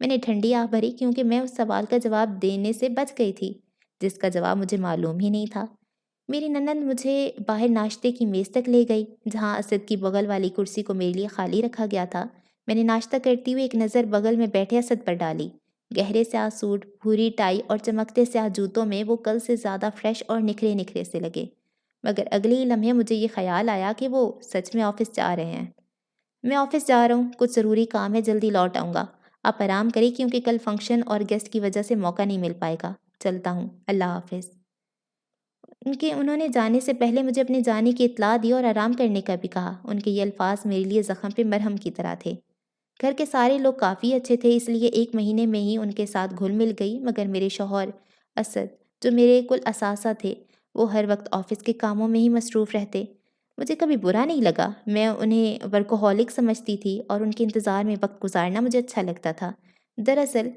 میں نے ٹھنڈی آہ بھری کیونکہ میں اس سوال کا جواب دینے سے بچ گئی تھی جس کا جواب مجھے معلوم ہی نہیں تھا۔ میری نند مجھے باہر ناشتے کی میز تک لے گئی جہاں اسد کی بغل والی کرسی کو میرے لیے خالی رکھا گیا تھا۔ میں نے ناشتہ کرتے ہوئے ایک نظر بغل میں بیٹھے اسد پر ڈالی۔ گہرے سیاہ سوٹ، بھوری ٹائی اور چمکتے سیاہ جوتوں میں وہ کل سے زیادہ فریش اور نکھرے نکھرے سے لگے، مگر اگلے ہی لمحے مجھے یہ خیال آیا کہ وہ سچ میں آفس جا رہے ہیں۔ میں آفس جا رہا ہوں، کچھ ضروری کام ہے، جلدی لوٹ آؤں گا۔ آپ آرام کریں کیونکہ کل فنکشن اور گیسٹ کی وجہ سے موقع نہیں مل پائے گا۔ چلتا ہوں، اللہ حافظ۔ انہوں نے جانے سے پہلے مجھے اپنے جانے کی اطلاع دی اور آرام کرنے کا بھی کہا۔ ان کے یہ الفاظ میرے لیے زخم پہ مرہم کی طرح تھے۔ گھر کے سارے لوگ کافی اچھے تھے، اس لیے 1 مہینے میں ہی ان کے ساتھ گھل مل گئی، مگر میرے شوہر اسد جو میرے کل اثاثہ تھے وہ ہر وقت آفس کے کاموں میں ہی مصروف رہتے۔ مجھے کبھی برا نہیں لگا، میں انہیں ورکوہولک سمجھتی تھی اور ان کے انتظار میں وقت گزارنا مجھے اچھا لگتا تھا۔ دراصل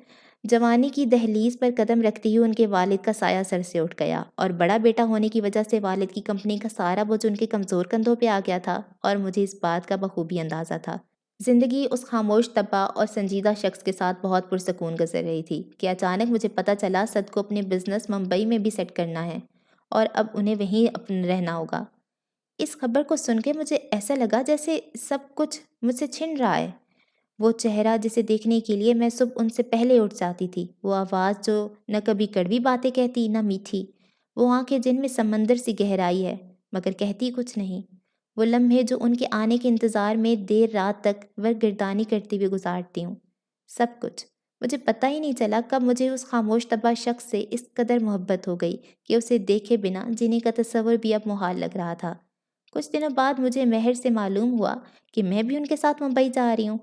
جوانی کی دہلیز پر قدم رکھتے ہی ان کے والد کا سایہ سر سے اٹھ گیا اور بڑا بیٹا ہونے کی وجہ سے والد کی کمپنی کا سارا بوجھ ان کے کمزور کندھوں پہ آ گیا تھا اور مجھے اس بات کا بخوبی اندازہ تھا۔ زندگی اس خاموش طبع اور سنجیدہ شخص کے ساتھ بہت پرسکون گزر رہی تھی کہ اچانک مجھے پتہ چلا سد کو اپنے بزنس ممبئی میں بھی سیٹ کرنا ہے اور اب انہیں وہیں رہنا ہوگا۔ اس خبر کو سن کے مجھے ایسا لگا جیسے سب کچھ مجھ سے چھن رہا ہے۔ وہ چہرہ جسے دیکھنے کے لیے میں صبح ان سے پہلے اٹھ جاتی تھی، وہ آواز جو نہ کبھی کڑوی باتیں کہتی نہ میٹھی، وہ آنکھیں جن میں سمندر سی گہرائی ہے مگر کہتی کچھ نہیں، وہ لمحے جو ان کے آنے کے انتظار میں دیر رات تک ورگردانی کرتے ہوئے گزارتی ہوں، سب کچھ۔ مجھے پتہ ہی نہیں چلا کب مجھے اس خاموش طبع شخص سے اس قدر محبت ہو گئی کہ اسے دیکھے بنا جینے کا تصور بھی اب محال لگ رہا تھا۔ کچھ دنوں بعد مجھے مہر سے معلوم ہوا کہ میں بھی ان کے ساتھ ممبئی جا رہی ہوں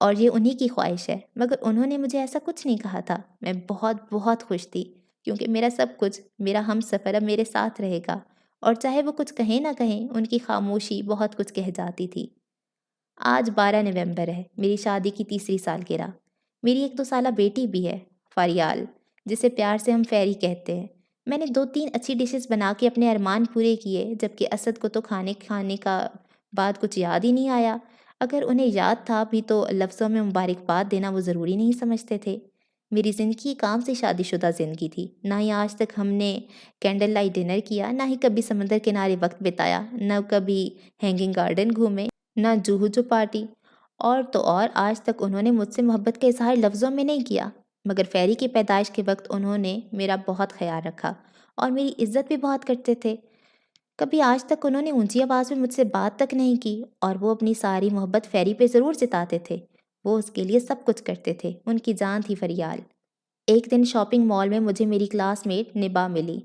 اور یہ انہی کی خواہش ہے، مگر انہوں نے مجھے ایسا کچھ نہیں کہا تھا۔ میں بہت بہت خوش تھی کیونکہ میرا سب کچھ، میرا ہم سفر اب میرے ساتھ رہے گا، اور چاہے وہ کچھ کہیں نہ کہیں ان کی خاموشی بہت کچھ کہہ جاتی تھی۔ آج 12 نومبر ہے، میری شادی کی تیسری سالگرہ۔ میری ایک 2 سالہ بیٹی بھی ہے، فریال، جسے پیار سے ہم فیری کہتے ہیں۔ میں نے 2-3 اچھی ڈشز بنا کے اپنے ارمان پورے کیے، جبکہ اسد کو تو کھانے کا بعد کچھ یاد ہی نہیں آیا۔ اگر انہیں یاد تھا بھی تو لفظوں میں مبارکباد دینا وہ ضروری نہیں سمجھتے تھے۔ میری زندگی کام سے شادی شدہ زندگی تھی، نہ ہی آج تک ہم نے کینڈل لائٹ ڈنر کیا، نہ ہی کبھی سمندر کنارے وقت بتایا، نہ کبھی ہینگنگ گارڈن گھومے، نہ جوہو جو پارٹی، اور آج تک انہوں نے مجھ سے محبت کا اظہار لفظوں میں نہیں کیا، مگر فیری کی پیدائش کے وقت انہوں نے میرا بہت خیال رکھا اور میری عزت بھی بہت کرتے تھے۔ کبھی آج تک انہوں نے اونچی آواز میں مجھ سے بات تک نہیں کی، اور وہ اپنی ساری محبت فیری پہ ضرور جتاتے تھے۔ وہ اس کے لیے سب کچھ کرتے تھے، ان کی جان تھی فریال۔ ایک دن شاپنگ مال میں مجھے میری کلاس میٹ نبا ملی۔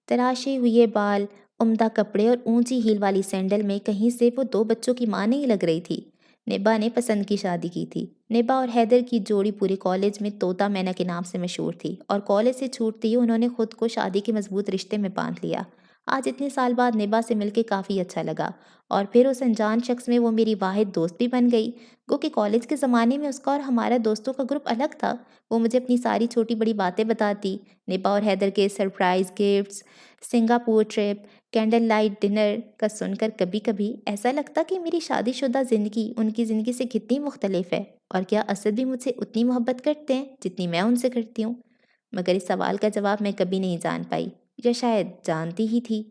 تراشے ہوئے بال، عمدہ کپڑے اور اونچی ہیل والی سینڈل میں کہیں سے وہ 2 بچوں کی ماں نہیں لگ رہی تھی۔ نبا نے پسند کی شادی کی تھی۔ نبا اور حیدر کی جوڑی پورے کالج میں طوطا مینا کے نام سے مشہور تھی، اور کالج سے چھوٹتے ہی انہوں نے خود کو شادی کے مضبوط رشتے میں باندھ لیا۔ آج اتنے سال بعد نبا سے مل کے کافی اچھا لگا، اور پھر اس انجان شخص میں وہ میری واحد دوست بھی بن گئی۔ گو کہ کالج کے زمانے میں اس کا اور ہمارا دوستوں کا گروپ الگ تھا۔ وہ مجھے اپنی ساری چھوٹی بڑی باتیں بتاتی، نبا اور حیدر کے surprise gifts, Singapore trip, candle light dinner کا سن کر کبھی کبھی ایسا لگتا کہ میری شادی شدہ زندگی ان کی زندگی سے کتنی مختلف ہے، اور کیا اسد بھی مجھ سے اتنی محبت کرتے ہیں جتنی میں ان سے کرتی ہوں؟ مگر اس سوال کا جواب میں کبھی نہیں جان پائی، یا شاید جانتی ہی تھی۔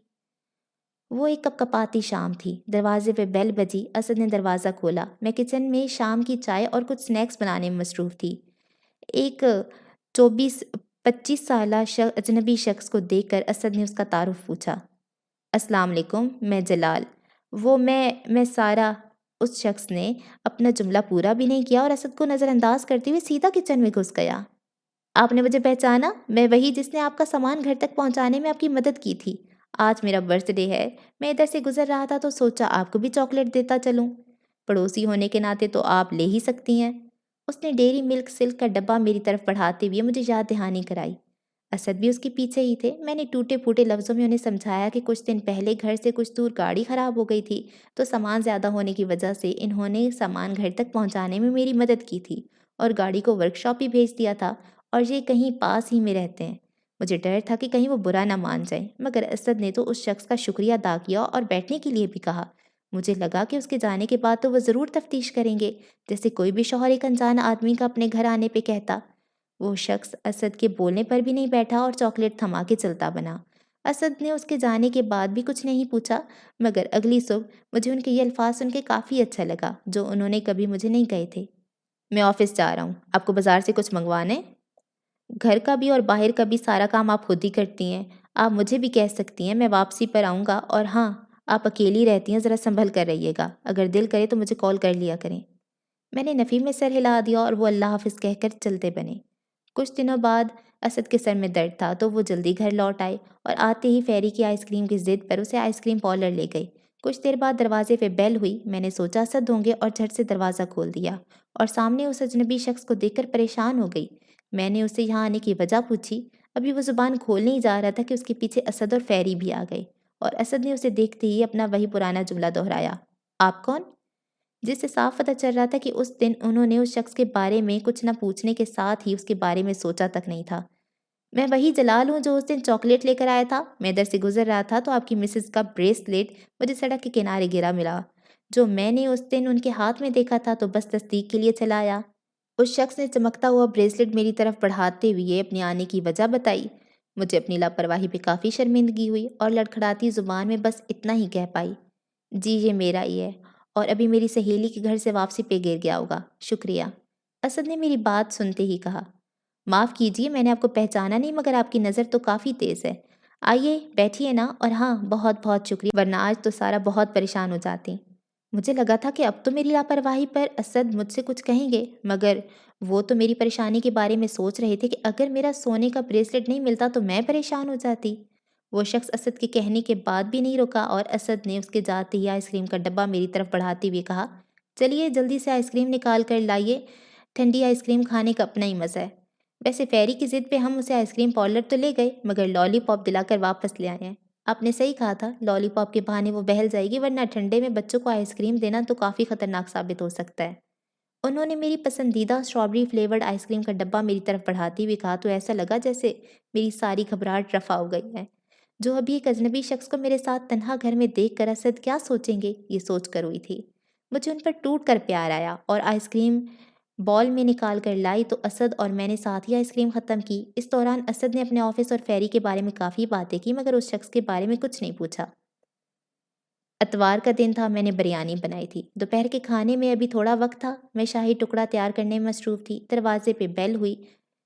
وہ ایک کپ کپاتی شام تھی، دروازے پہ بیل بجی، اسد نے دروازہ کھولا۔ میں کچن میں شام کی چائے اور کچھ سنیکس بنانے میں مصروف تھی۔ ایک 25 سالہ اجنبی شخص کو دیکھ کر اسد نے اس کا تعارف پوچھا۔ السلام علیکم، میں جلال۔ میں سارا۔ اس شخص نے اپنا جملہ پورا بھی نہیں کیا اور اسد کو نظر انداز کرتے ہوئے سیدھا کچن میں گھس گیا۔ آپ نے مجھے پہچانا؟ میں وہی جس نے آپ کا سامان گھر تک پہنچانے میں آپ کی مدد کی تھی۔ آج میرا برتھ ڈے ہے، میں ادھر سے گزر رہا تھا تو سوچا آپ کو بھی چاکلیٹ دیتا چلوں۔ پڑوسی ہونے کے ناطے تو آپ لے ہی سکتی ہیں۔ اس نے ڈیری ملک سلک کا ڈبہ میری طرف بڑھاتے ہوئے مجھے یاد دہانی کرائی۔ اسد بھی اس کے پیچھے ہی تھے۔ میں نے ٹوٹے پھوٹے لفظوں میں انہیں سمجھایا کہ کچھ دن پہلے گھر سے کچھ دور گاڑی خراب ہو گئی تھی، تو سامان زیادہ ہونے کی وجہ سے انہوں نے سامان گھر تک پہنچانے میں میری مدد کی تھی، اور گاڑی کو ورک شاپ بھی بھیج دیا تھا، اور یہ کہیں پاس ہی میں رہتے ہیں۔ مجھے ڈر تھا کہ کہیں وہ برا نہ مان جائیں، مگر اسد نے تو اس شخص کا شکریہ ادا کیا اور بیٹھنے کے لیے بھی کہا۔ مجھے لگا کہ اس کے جانے کے بعد تو وہ ضرور تفتیش کریں گے، جیسے کوئی بھی شوہر ایک انجان آدمی کا اپنے گھر آنے پہ کہتا۔ وہ شخص اسد کے بولنے پر بھی نہیں بیٹھا اور چاکلیٹ تھما کے چلتا بنا۔ اسد نے اس کے جانے کے بعد بھی کچھ نہیں پوچھا، مگر اگلی صبح مجھے ان کے یہ الفاظ سن کے کافی اچھا لگا جو انہوں نے کبھی مجھے نہیں کہے تھے۔ میں آفس جا رہا ہوں، آپ کو بازار سے کچھ منگوانا ہے؟ گھر کا بھی اور باہر کا بھی سارا کام آپ خود ہی کرتی ہیں، آپ مجھے بھی کہہ سکتی ہیں، میں واپسی پر آؤں گا، اور ہاں، آپ اکیلی رہتی ہیں، ذرا سنبھل کر رہیے گا، اگر دل کرے تو مجھے کال کر لیا کریں۔ میں نے نفی میں سر ہلا دیا اور وہ اللہ حافظ کہہ کر چلتے بنے۔ کچھ دنوں بعد اسد کے سر میں درد تھا تو وہ جلدی گھر لوٹ آئے اور آتے ہی فیری کی آئس کریم کی ضد پر اسے آئس کریم پارلر لے گئی۔ کچھ دیر بعد دروازے پہ بیل ہوئی، میں نے سوچا اسد ہوں گے اور جھٹ سے دروازہ کھول دیا، اور سامنے اس اجنبی شخص کو دیکھ کر پریشان ہو گئی۔ میں نے اس سے یہاں آنے کی وجہ پوچھی، ابھی وہ زبان کھولنے ہی جا رہا تھا کہ اس کے پیچھے اسد اور فیری بھی آ گئے، اور اسد نے اسے دیکھتے ہی اپنا وہی پرانا جملہ دہرایا، آپ کون؟ جس سے صاف پتہ چل رہا تھا کہ اس دن انہوں نے اس شخص کے بارے میں کچھ نہ پوچھنے کے ساتھ ہی اس کے بارے میں سوچا تک نہیں تھا۔ میں وہی جلال ہوں جو اس دن چاکلیٹ لے کر آیا تھا۔ میں ادھر سے گزر رہا تھا تو آپ کی مسز کا بریسلیٹ مجھے سڑک کے کنارے گرا ملا، جو میں نے اس دن ان کے ہاتھ میں دیکھا تھا، تو بس تصدیق کے لیے چلا آیا۔ اس شخص نے چمکتا ہوا بریسلیٹ میری طرف بڑھاتے ہوئے اپنے آنے کی وجہ بتائی۔ مجھے اپنی لاپرواہی پہ کافی شرمندگی ہوئی اور لڑکھڑاتی زبان میں بس اتنا ہی کہہ پائی، جی یہ میرا ہی ہے، اور ابھی میری سہیلی کے گھر سے واپسی پہ گر گیا ہوگا، شکریہ۔ اسد نے میری بات سنتے ہی کہا، معاف کیجیے، میں نے آپ کو پہچانا نہیں، مگر آپ کی نظر تو کافی تیز ہے۔ آئیے بیٹھیے نا، اور ہاں بہت بہت شکریہ، ورنہ آج تو سارا بہت پریشان ہو جاتی۔ مجھے لگا تھا کہ اب تو میری لاپرواہی پر اسد مجھ سے کچھ کہیں گے، مگر وہ تو میری پریشانی کے بارے میں سوچ رہے تھے کہ اگر میرا سونے کا بریسلیٹ نہیں ملتا تو میں پریشان ہو جاتی۔ وہ شخص اسد کے کہنے کے بعد بھی نہیں رکا اور اسد نے اس کے جاتے ہی آئس کریم کا ڈبہ میری طرف بڑھاتے ہوئے کہا، چلیے جلدی سے آئس کریم نکال کر لائیے، ٹھنڈی آئس کریم کھانے کا اپنا ہی مزہ ہے۔ ویسے فیری کی ضد پہ ہم اسے آئس کریم پارلر تو لے گئے، مگر لالی پاپ دلا کر واپس لے آئے ہیں۔ آپ نے صحیح کہا تھا، لالی پاپ کے بہانے وہ بہل جائے گی، ورنہ ٹھنڈے میں بچوں کو آئس کریم دینا تو کافی خطرناک ثابت ہو سکتا ہے۔ انہوں نے میری پسندیدہ اسٹرابیری فلیورڈ آئس کریم کا ڈبہ میری طرف بڑھاتے ہوئے کہا تو ایسا لگا جیسے میری ساری گھبراہٹ رفع ہو گئی ہے۔ جو ابھی ایک اجنبی شخص کو میرے ساتھ تنہا گھر میں دیکھ کر اسد کیا سوچیں گے، یہ سوچ کر ہوئی تھی۔ مجھے ان پر ٹوٹ کر پیار آیا اور آئس کریم بال میں نکال کر لائی تو اسد اور میں نے ساتھ ہی آئس کریم ختم کی۔ اس دوران اسد نے اپنے آفس اور فیری کے بارے میں کافی باتیں کی، مگر اس شخص کے بارے میں کچھ نہیں پوچھا۔ اتوار کا دن تھا، میں نے بریانی بنائی تھی۔ دوپہر کے کھانے میں ابھی تھوڑا وقت تھا، میں شاہی ٹکڑا تیار کرنے میں مصروف تھی۔ دروازے پہ بیل ہوئی،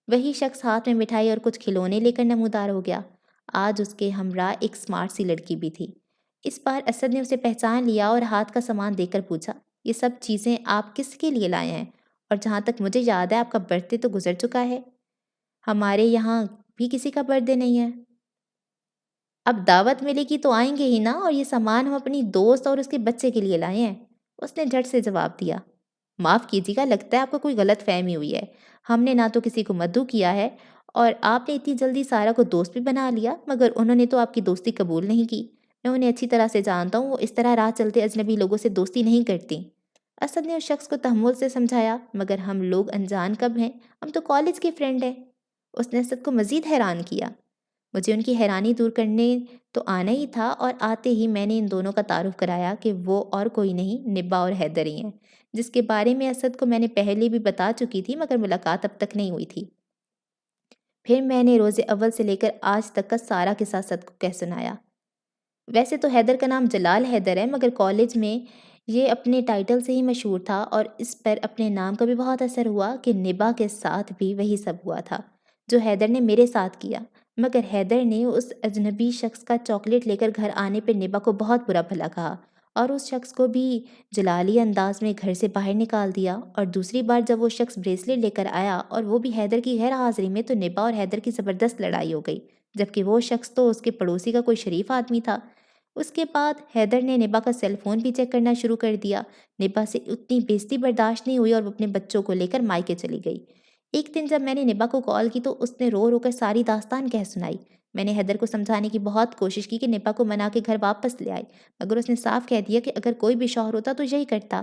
وہی شخص ہاتھ میں مٹھائی اور کچھ کھلونے لے کر نمودار ہو گیا۔ آج اس کے ہمراہ ایک سمارٹ سی لڑکی بھی تھی۔ اس بار اسد نے اسے پہچان لیا اور ہاتھ کا سامان دے کر پوچھا، یہ سب چیزیں آپ کس کے لیے لائے ہیں؟ اور جہاں تک مجھے یاد ہے آپ کا برتھ ڈے تو گزر چکا ہے۔ ہمارے یہاں بھی کسی کا برتھ ڈے نہیں ہے۔ اب دعوت ملے گی تو آئیں گے ہی نا، اور یہ سامان ہم اپنی دوست اور اس کے بچے کے لیے لائے ہیں۔ اس نے جھٹ سے جواب دیا، معاف کیجیے گا، لگتا ہے آپ کو کوئی غلط فہمی ہوئی ہے۔ ہم نے نہ تو کسی کو مدعو کیا ہے، اور آپ نے اتنی جلدی سارا کو دوست بھی بنا لیا، مگر انہوں نے تو آپ کی دوستی قبول نہیں کی۔ میں انہیں اچھی طرح سے جانتا ہوں، وہ اس طرح راہ چلتے اجنبی لوگوں سے دوستی نہیں کرتی۔ اسد نے اس شخص کو تحمل سے سمجھایا، مگر ہم لوگ انجان کب ہیں، ہم تو کالج کے فرینڈ ہیں۔ اس نے اسد کو مزید حیران کیا۔ مجھے ان کی حیرانی دور کرنے تو آنا ہی تھا، اور آتے ہی میں نے ان دونوں کا تعارف کرایا کہ وہ اور کوئی نہیں، نبا اور حیدر ہی ہیں، جس کے بارے میں اسد کو میں نے پہلے بھی بتا چکی تھی، مگر ملاقات اب تک نہیں ہوئی تھی۔ پھر میں نے روز اول سے لے کر آج تک کا سارا قصہ اسد کو کہہ سنایا۔ ویسے تو حیدر کا نام جلال حیدر ہے، مگر کالج میں یہ اپنے ٹائٹل سے ہی مشہور تھا، اور اس پر اپنے نام کا بھی بہت اثر ہوا کہ نبا کے ساتھ بھی وہی سب ہوا تھا جو حیدر نے میرے ساتھ کیا۔ مگر حیدر نے اس اجنبی شخص کا چاکلیٹ لے کر گھر آنے پر نبا کو بہت برا بھلا کہا، اور اس شخص کو بھی جلالی انداز میں گھر سے باہر نکال دیا۔ اور دوسری بار جب وہ شخص بریسلیٹ لے کر آیا اور وہ بھی حیدر کی غیر حاضری میں، تو نبا اور حیدر کی زبردست لڑائی ہو گئی، جبکہ وہ شخص تو اس کے پڑوسی کا کوئی شریف آدمی تھا۔ اس کے بعد حیدر نے نبا کا سیل فون بھی چیک کرنا شروع کر دیا۔ نبا سے اتنی بےزتی برداشت نہیں ہوئی اور وہ اپنے بچوں کو لے کر مائکے چلی گئی۔ ایک دن جب میں نے نبا کو کال کی تو اس نے رو رو کر ساری داستان کہہ سنائی۔ میں نے حیدر کو سمجھانے کی بہت کوشش کی کہ نبا کو منا کے گھر واپس لے آئے، مگر اس نے صاف کہہ دیا کہ اگر کوئی بھی شوہر ہوتا تو یہی کرتا۔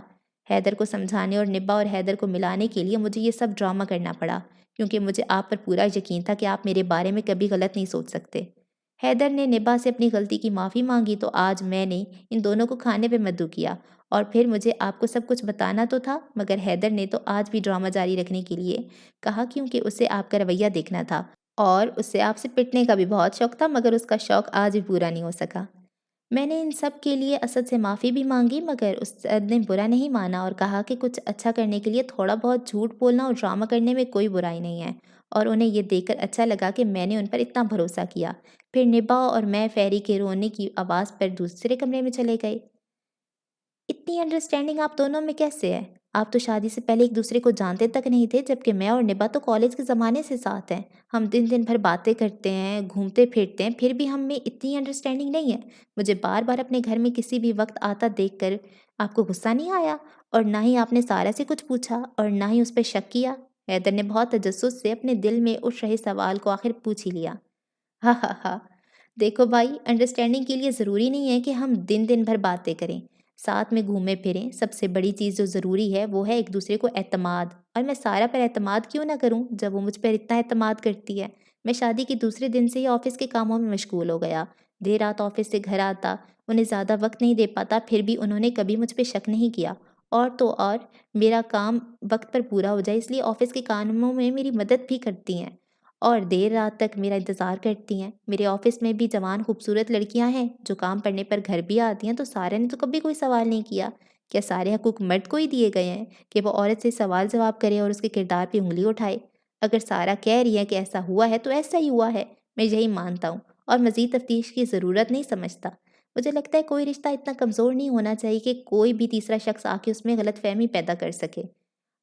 حیدر کو سمجھانے اور نبا اور حیدر کو ملانے کے لیے مجھے یہ سب ڈرامہ کرنا پڑا، کیونکہ مجھے آپ پر پورا یقین تھا کہ آپ میرے بارے میں کبھی غلط نہیں سوچ سکتے۔ حیدر نے نبا سے اپنی غلطی کی معافی مانگی تو آج میں نے ان دونوں کو کھانے پہ مدعو کیا، اور پھر مجھے آپ کو سب کچھ بتانا تو تھا، مگر حیدر نے تو آج بھی ڈرامہ جاری رکھنے کے لیے کہا، کیونکہ اسے آپ کا رویہ دیکھنا تھا اور اسے آپ سے پٹنے کا بھی بہت شوق تھا، مگر اس کا شوق آج بھی پورا نہیں ہو سکا۔ میں نے ان سب کے لیے اسد سے معافی بھی مانگی، مگر اسد نے برا نہیں مانا اور کہا کہ کچھ اچھا کرنے کے لیے تھوڑا بہت جھوٹ بولنا اور ڈرامہ کرنے میں کوئی برائی نہیں ہے، اور انہیں یہ دیکھ کر اچھا لگا کہ میں نے ان پر اتنا بھروسہ کیا۔ پھر نبا اور میں فیری کے رونے کی آواز پر دوسرے کمرے میں چلے گئے۔ اتنی انڈرسٹینڈنگ آپ دونوں میں کیسے ہے؟ آپ تو شادی سے پہلے ایک دوسرے کو جانتے تک نہیں تھے، جبکہ میں اور نبا تو کالج کے زمانے سے ساتھ ہیں۔ ہم دن دن بھر باتیں کرتے ہیں، گھومتے پھرتے ہیں، پھر بھی ہم میں اتنی انڈرسٹینڈنگ نہیں ہے۔ مجھے بار بار اپنے گھر میں کسی بھی وقت آتا دیکھ کر آپ کو غصہ نہیں آیا؟ اور نہ ہی آپ نے سارا سے کچھ پوچھا اور نہ ہی اس پہ شک کیا؟ حیدر نے بہت تجسس سے اپنے دل میں اٹھ رہے سوال کو آخر پوچھ ہی لیا۔ ہاں ہاں ہاں، دیکھو بھائی، انڈرسٹینڈنگ کے لیے ضروری نہیں ہے کہ ہم دن دن بھر باتیں کریں، ساتھ میں گھومیں پھریں۔ سب سے بڑی چیز جو ضروری ہے وہ ہے ایک دوسرے کو اعتماد، اور میں سارا پر اعتماد کیوں نہ کروں جب وہ مجھ پر اتنا اعتماد کرتی ہے۔ میں شادی کے دوسرے دن سے ہی آفس کے کاموں میں مشغول ہو گیا، دیر رات آفس سے گھر آتا، انہیں زیادہ وقت نہیں دے پاتا، پھر بھی انہوں نے کبھی مجھ پہ شک نہیں کیا، اور تو اور میرا کام وقت پر پورا ہو جائے اس لیے آفس کے کاموں میں میری مدد بھی کرتی ہیں اور دیر رات تک میرا انتظار کرتی ہیں۔ میرے آفس میں بھی جوان خوبصورت لڑکیاں ہیں جو کام پڑنے پر گھر بھی آتی ہیں، تو سارے نے تو کبھی کوئی سوال نہیں کیا کیا سارے حقوق مرد کو ہی دیے گئے ہیں کہ وہ عورت سے سوال جواب کرے اور اس کے کردار پہ انگلی اٹھائے؟ اگر سارا کہہ رہی ہے کہ ایسا ہوا ہے تو ایسا ہی ہوا ہے، میں یہی مانتا ہوں اور مزید تفتیش کی ضرورت نہیں سمجھتا۔ مجھے لگتا ہے کوئی رشتہ اتنا کمزور نہیں ہونا چاہیے کہ کوئی بھی تیسرا شخص آ کے اس میں غلط فہمی پیدا کر سکے۔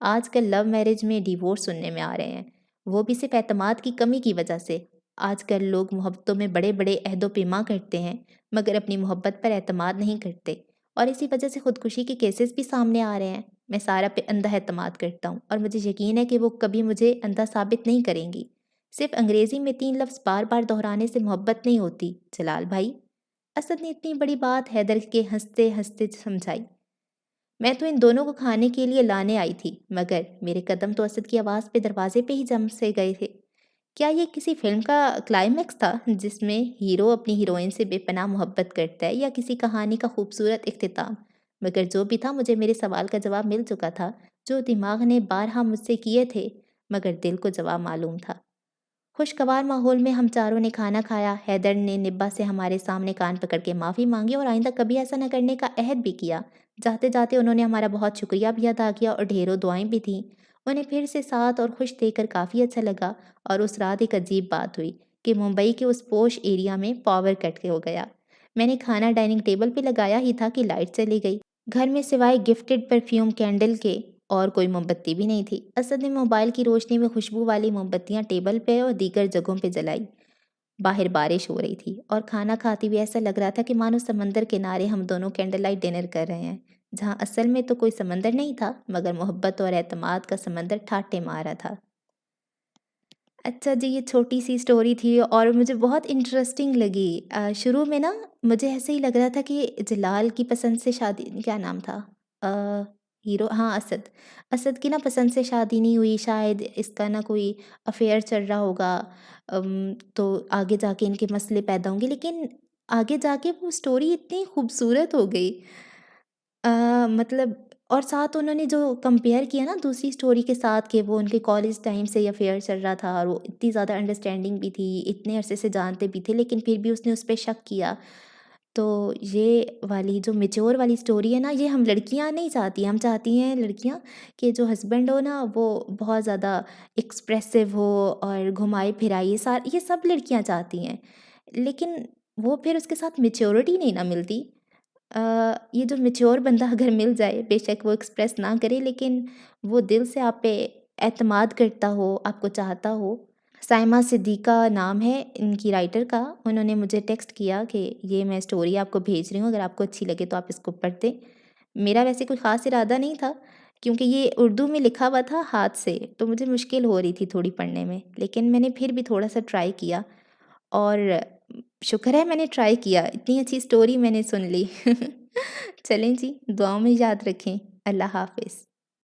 آج کل لو میرج میں ڈیورس سننے میں آ رہے ہیں، وہ بھی صرف اعتماد کی کمی کی وجہ سے۔ آج کل لوگ محبتوں میں بڑے بڑے عہد و پیما کرتے ہیں، مگر اپنی محبت پر اعتماد نہیں کرتے، اور اسی وجہ سے خودکشی کے کیسز بھی سامنے آ رہے ہیں۔ میں سارا پہ اندھا اعتماد کرتا ہوں اور مجھے یقین ہے کہ وہ کبھی مجھے اندھا ثابت نہیں کریں گی۔ صرف انگریزی میں 3 لفظ بار بار دہرانے سے محبت نہیں ہوتی جلال بھائی۔ اسد نے اتنی بڑی بات حیدر کے ہنستے ہنستے سمجھائی۔ میں تو ان دونوں کو کھانے کے لیے لانے آئی تھی، مگر میرے قدم تو اسد کی آواز پہ دروازے پہ ہی جم سے گئے تھے۔ کیا یہ کسی فلم کا کلائمیکس تھا جس میں ہیرو اپنی ہیروئن سے بے پناہ محبت کرتا ہے، یا کسی کہانی کا خوبصورت اختتام؟ مگر جو بھی تھا، مجھے میرے سوال کا جواب مل چکا تھا جو دماغ نے بارہا مجھ سے کیے تھے، مگر دل کو جواب معلوم تھا۔ خوشگوار ماحول میں ہم چاروں نے کھانا کھایا۔ حیدر نے نبا سے ہمارے سامنے کان پکڑ کے معافی مانگی اور آئندہ کبھی ایسا نہ کرنے کا عہد بھی کیا۔ جاتے جاتے انہوں نے ہمارا بہت شکریہ بھی ادا کیا اور ڈھیروں دعائیں بھی تھیں۔ انہیں پھر سے ساتھ اور خوش دیکھ کر کافی اچھا لگا، اور اس رات ایک عجیب بات ہوئی کہ ممبئی کے اس پوش ایریا میں پاور کٹ ہو گیا۔ میں نے کھانا ڈائننگ ٹیبل پہ لگایا ہی تھا کہ لائٹ چلی گئی۔ گھر میں سوائے گفٹڈ پرفیوم کینڈل کے اور کوئی موم بتی بھی نہیں تھی۔ اسد نے موبائل کی روشنی میں خوشبو والی موم بتیاں ٹیبل پہ اور دیگر جگہوں پہ جلائی۔ باہر بارش ہو رہی تھی اور کھانا کھاتے ہوئے ایسا لگ رہا تھا کہ مانو سمندر کنارے ہم دونوں کینڈل لائٹ ڈنر کر رہے ہیں، جہاں اصل میں تو کوئی سمندر نہیں تھا، مگر محبت اور اعتماد کا سمندر ٹھاٹے مارا تھا۔ اچھا جی، یہ چھوٹی سی سٹوری تھی اور مجھے بہت انٹرسٹنگ لگی۔ شروع میں نا مجھے ایسے ہی لگ رہا تھا کہ جلال کی پسند سے شادی، کیا نام تھا ہیرو، ہاں اسد، اسد کی نا پسند سے شادی نہیں ہوئی، شاید اس کا نا کوئی افیئر چل رہا ہوگا، تو آگے جا کے ان کے مسئلے پیدا ہوں گے، لیکن آگے جا کے وہ سٹوری اتنی خوبصورت ہو گئی۔ مطلب، اور ساتھ انہوں نے جو کمپیئر کیا نا دوسری سٹوری کے ساتھ کہ وہ ان کے کالج ٹائم سے یہ افیئر چل رہا تھا اور وہ اتنی زیادہ انڈرسٹینڈنگ بھی تھی، اتنے عرصے سے جانتے بھی تھے، لیکن پھر بھی اس نے اس پہ شک کیا۔ تو یہ والی جو میچور والی سٹوری ہے نا، یہ ہم لڑکیاں نہیں چاہتی، ہم چاہتی ہیں لڑکیاں کہ جو ہسبینڈ ہو نا وہ بہت زیادہ ایکسپریسو ہو اور گھمائے پھرائے، یہ سب لڑکیاں چاہتی ہیں، لیکن وہ پھر اس کے ساتھ میچورٹی نہیں نہ ملتی۔ یہ جو میچور بندہ اگر مل جائے، بے شک وہ ایکسپریس نہ کرے لیکن وہ دل سے آپ پہ اعتماد کرتا ہو، آپ کو چاہتا ہو۔ سائمہ صدیقہ نام ہے ان کی رائٹر کا، انہوں نے مجھے ٹیکسٹ کیا کہ یہ میں سٹوری آپ کو بھیج رہی ہوں، اگر آپ کو اچھی لگے تو آپ اس کو پڑھ دیں۔ میرا ویسے کوئی خاص ارادہ نہیں تھا کیونکہ یہ اردو میں لکھا ہوا تھا ہاتھ سے، تو مجھے مشکل ہو رہی تھی تھوڑی پڑھنے میں، لیکن میں نے پھر بھی تھوڑا سا ٹرائی کیا، اور شکر ہے میں نے ٹرائی کیا، اتنی اچھی سٹوری میں نے سن لی۔ چلیں جی، دعاؤں میں یاد رکھیں۔ اللہ حافظ۔